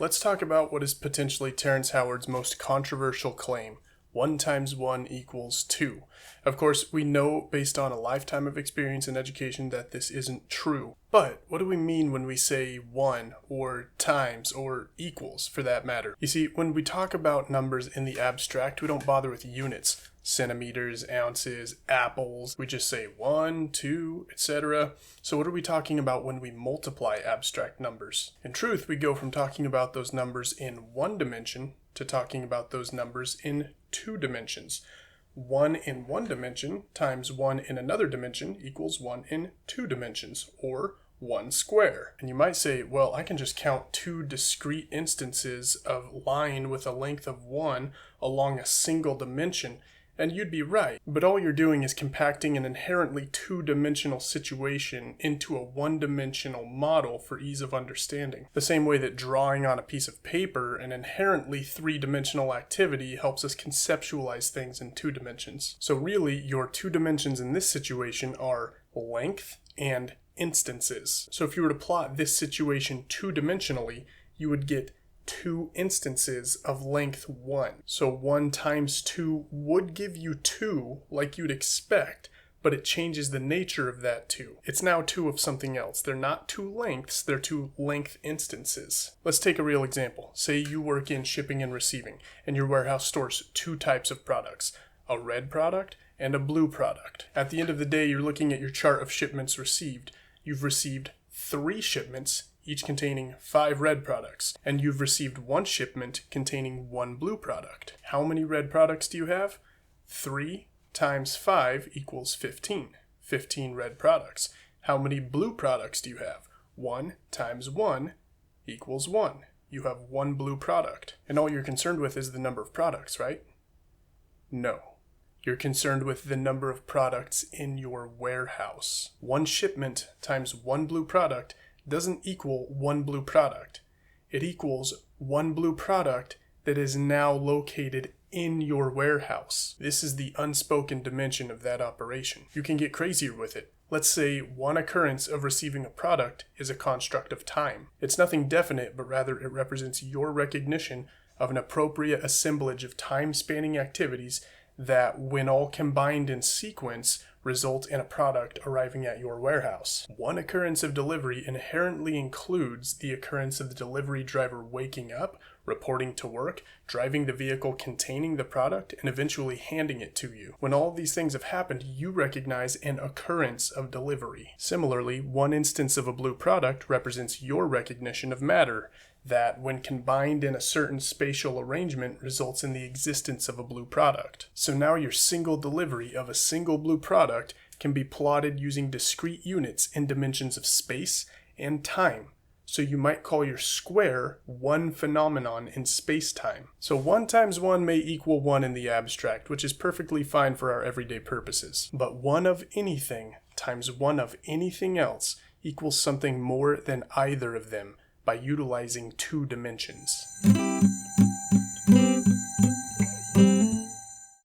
let's talk about what is potentially Terrence Howard's most controversial claim. 1 times 1 equals 2. Of course, we know based on a lifetime of experience and education that this isn't true. But what do we mean when we say 1 or times or equals for that matter? You see, when we talk about numbers in the abstract, we don't bother with units. Centimeters, ounces, apples. We just say 1, 2, etc. So what are we talking about when we multiply abstract numbers? In truth, we go from talking about those numbers in one dimension to talking about those numbers in 2 dimensions. 1 in 1 dimension times 1 in another dimension equals 1 in 2 dimensions, or 1 square. And you might say, well, I can just count 2 discrete instances of line with a length of 1 along a single dimension. And you'd be right, but all you're doing is compacting an inherently 2-dimensional situation into a 1-dimensional model for ease of understanding. The same way that drawing on a piece of paper, an inherently 3-dimensional activity, helps us conceptualize things in 2 dimensions. So really, your 2 dimensions in this situation are length and instances. So if you were to plot this situation 2-dimensionally, you would get 2 instances of length 1. So 1 times 2 would give you 2 like you'd expect, but it changes the nature of that 2. It's now 2 of something else. They're not 2 lengths, they're 2 length instances. Let's take a real example. Say you work in shipping and receiving, and your warehouse stores 2 types of products, a red product and a blue product. At the end of the day, you're looking at your chart of shipments received. You've received 3 shipments, each containing 5 red products, and you've received 1 shipment containing 1 blue product. How many red products do you have? 3 times 5 equals 15. 15 red products. How many blue products do you have? 1 times 1 equals 1. You have 1 blue product. And all you're concerned with is the number of products, right? No. You're concerned with the number of products in your warehouse. 1 shipment times 1 blue product doesn't equal 1 blue product. It equals 1 blue product that is now located in your warehouse. This is the unspoken dimension of that operation. You can get crazier with it. Let's say 1 occurrence of receiving a product is a construct of time. It's nothing definite, but rather it represents your recognition of an appropriate assemblage of time-spanning activities that, when all combined in sequence, result in a product arriving at your warehouse. 1 occurrence of delivery inherently includes the occurrence of the delivery driver waking up, reporting to work, driving the vehicle containing the product, and eventually handing it to you. When all of these things have happened, you recognize an occurrence of delivery. Similarly, 1 instance of a blue product represents your recognition of matter, that, when combined in a certain spatial arrangement, results in the existence of a blue product. So now your single delivery of a single blue product can be plotted using discrete units in dimensions of space and time. So you might call your square 1 phenomenon in space-time. So 1 times 1 may equal 1 in the abstract, which is perfectly fine for our everyday purposes. But 1 of anything times 1 of anything else equals something more than either of them, by utilizing 2 dimensions.